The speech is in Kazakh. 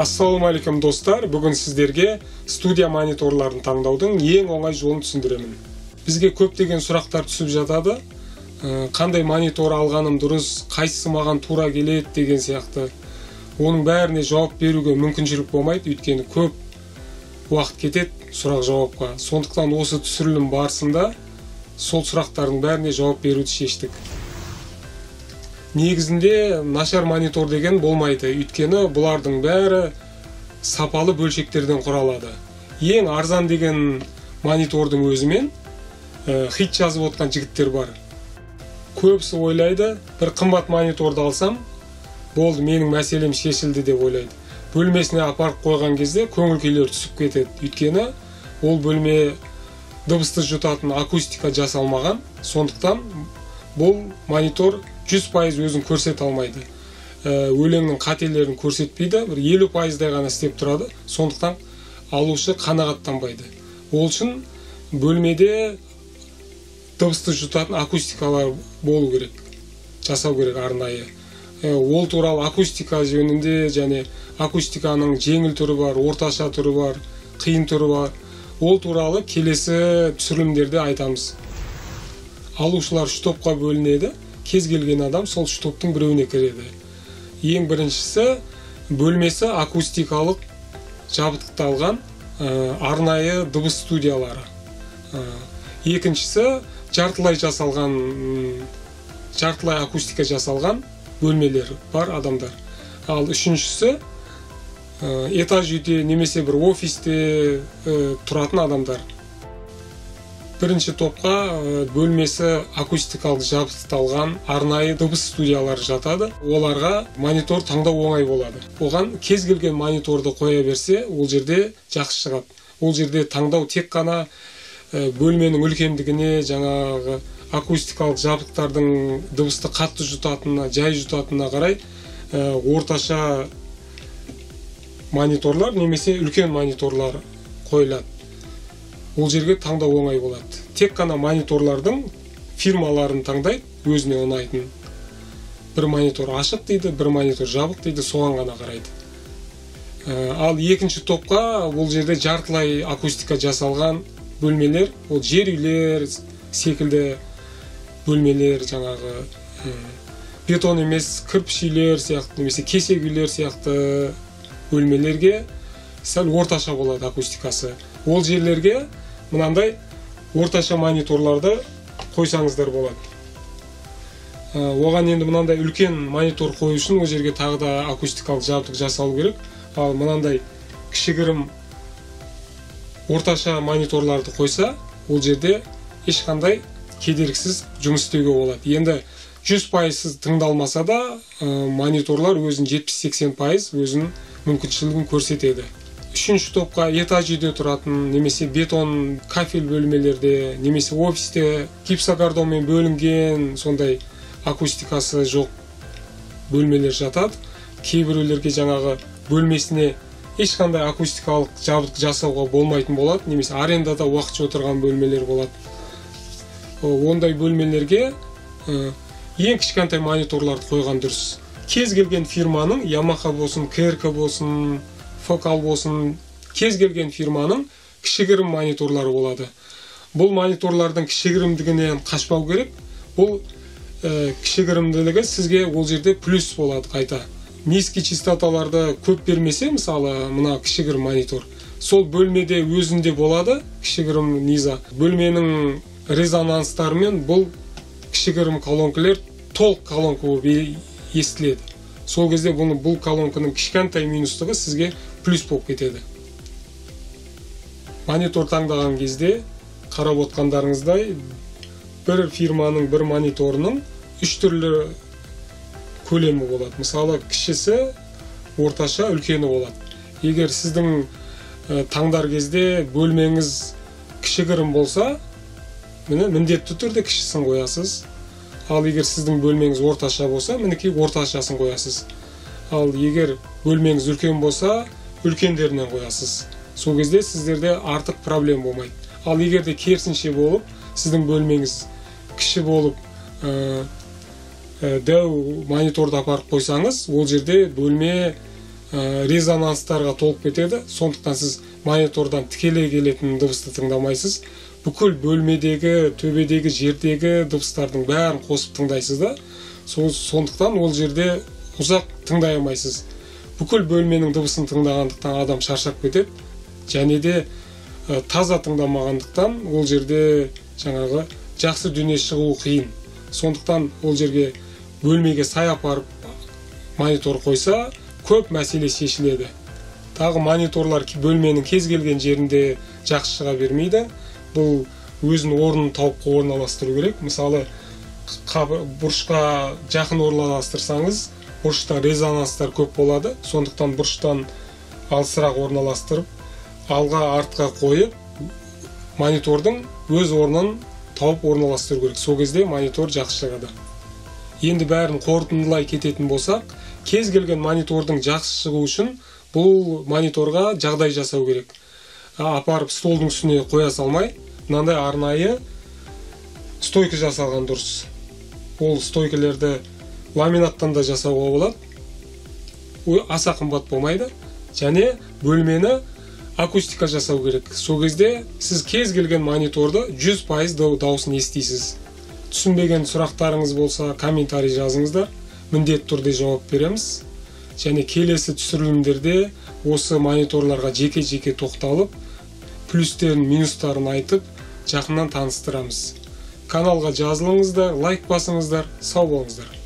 Ассалауму алейкум достар, бүгін сіздерге студия мониторларын таңдаудың ең оңай жолын түсіндіремін. Бізге көптеген сұрақтар түсіп жатады. Қандай монитор алғаным дұрыс, қайсысы маған тура келеді деген сияқты. Оның бәріне жауап беруге мүмкіншілік болмайды, өйткені көп уақыт кетеді сұрақ жауапқа. Сондықтан осы түсірілім барысында сол сұрақтардың бәріне жауап беруді шештік. Негізінде нашар монитор деген болмайды, өйткені бұлардың бәрі сапалы бөлшектерден құралады. Ең арзан деген монитордың өзімен хит жазып отқан жігіттер бар. Көбісі ойлайды, бір қымбат мониторды алсам, болды, менің мәселем шешілді деп ойлайды. Бөлмесіне апарып қойған кезде көңіл-күйлері түсіп кетеді, өйткені ол бөлме дыбысты жұтатын акустика жасалмаған, сондықтан бұл монитор 100% өзін көрсете алмайды. Өлеңнің қателерін көрсетпейді, бір 50% ғана істеп тұрады, сондықтан алушы қанағаттанбайды. Ол үшін бөлмеде дыбысты жұтатын акустикалар болу керек, жасау керек арнайы. Ол туралы акустика жөнінде және акустиканың жеңіл түрі бар, орташа түрі бар, қиын түрі бар. Ол туралы келесі түсірілімдерде айтамыз. Алушылар үш топқа бөлінеді. Кез келген адам сол үш топтың біреуіне кіреді. Ең біріншісі бөлмесі акустикалық жабдықталған арнайы дыбыс студиялары. Екіншісі жартылай акустика жасалған бөлмелер бар адамдар. Ал үшіншісі этаж үйде немесе бір офисте тұратын адамдар. Бірінші топқа бөлмесі акустикалық жабдықталған арнайы дыбыс студиялары жатады. Оларға монитор таңдау оңай болады. Оған кез келген мониторды қоя берсе, ол жерде жақсы шығады. Ол жерде таңдау тек қана бөлменің үлкендігіне, жаңағы акустикалық жабдықтардың дыбысты қатты жұтатынына, жай жұтатынына қарай орташа мониторлар немесе үлкен мониторлар қойылады. Ол жерге таңдау оңай болады. Тек қана мониторлардың фирмаларын таңдайды, өзіне ұнайтын. Бір монитор ашық дейді, бір монитор жабық дейді, соған ғана қарайды. Ал екінші топқа ол жерде жартылай акустика жасалған бөлмелер, ол жер үйлер секілді бөлмелер, жаңағы бетон емес кірпіш үйлер сияқты, немесе кесек үйлер сияқты бөлмелерге сәл орташа болады акустикасы. Ол жерлерге мынандай орташа мониторларды қойсаңыздар болады. Оған енді мынандай үлкен монитор қою үшін ол жерге тағы да акустикалық жабдық жасалу керек. Ал мынандай кішігірім орташа мониторларды қойса, ол жерде ешқандай кедергісіз жұмыс істеуге болады. Енді 100% тыңдалмаса да мониторлар өзін 70-80% өзінің мүмкіншілігін көрсетеді. Үшінші топқа этаж үйде тұратын, немесе бетон кафель бөлмелерде, немесе офисте гипсокартонмен бөлінген, сондай акустикасы жоқ бөлмелер жатады. Кейбіреулерге жаңағы бөлмесіне ешқандай акустикалық жабдық жасауға болмайтын болады, немесе арендада уақытша отырған бөлмелер болады. Ондай бөлмелерге ең кішкентай мониторларды қойған дұрыс. Кез келген фирманың, Yamaha болсын, КРК болсын, Focal болсын, кез келген фирманың кішігірім мониторлары болады. Бұл мониторлардың кішігірімдігінен қашпау керек. Бұл кішігірімділігі сізге ол жерде плюс болады қайта. Низкий частоталарды көп бермесе, мысалы, мына кішігірім монитор, сол бөлмеде өзінде болады, кішігірім низа. Бөлменің резонанстарымен бұл кішігірім колонкалар толық колонка болып естіледі. Сол кезде бұл колонканың кішкентай минустығы сізге плюс болып кетеді. Монитор таңдаған кезде қарап отқандарыңыздай бір фирманың бір мониторының үш түрлі көлемі болады. Мысалы, кішісі, орташа, үлкені болады. Егер сіздің таңдар кезде бөлмеңіз кішігірім болса, міндетті түрде кішісін қоясыз. Ал егер сіздің бөлмеңіз орташа болса, мінекей орташасын қоясыз. Ал егер бөлмеңіз үлкен болса, үлкендерінен қоясыз. Сол кезде сіздерде артық проблем болмайды. Ал егер де керісінше болып, сіздің бөлмеңіз кіші болып, дәу мониторды апарып қойсаңыз, ол жерде бөлме резонанстарға толып кетеді. Сондықтан сіз монитордан тікелей келетін дыбысты тыңдамайсыз. Бүкіл бөлмедегі, төбедегі, жердегі дыбыстардың бәрін қосып тыңдайсыз да. Сондықтан ол жерде ұзақ тыңдай алмайсыз. Бүкіл бөлменің дыбысын тыңдағандықтан адам шаршап кетеді. Және де таза тыңдамағандықтан ол жерде жаңағы жақсы дүние шығуы қиын. Сондықтан ол жерге бөлмеге сай апарып монитор қойса, көп мәселе шешіледі. Тағы мониторлар бөлменің кез келген жерінде жақсы шыға бермейді. Бұл өзінің орнын тауып орналастыру керек. Мысалы, бұрышқа жақын орналастырсаңыз, бұрышта резонанстар көп болады. Сондықтан бұрыштан алысырақ орналастырып, алға артқа қойып, монитордың өз орнын тауып орналастыру керек. Сол кезде монитор жақсы шығады. Енді бәрін қорытындылай кететін болсақ, кез келген монитордың жақсы шығу үшін бұл мониторға жағдай жасау керек. Апарып столдың үстіне қоя салмай, мынандай арнайы стойка жасалған дұрыс. Ол стойкалерді ламинаттан да жасауға болады. Аса қымбат болмайды. Және бөлмені акустика жасау керек. Сол кезде сіз кез келген мониторды 100% дауысын естисіз. Түсінбеген сұрақтарыңыз болса, комментарий жазыңыздар. Міндетті түрде жауап береміз. Және келесі түсірілімдерде осы мониторларға жеке-жеке тоқталып, плюстерін, минустарын айтып, жақыннан таныстырамыз. Каналға жазылыңыздар, лайк басыңыздар, сау болыңыздар.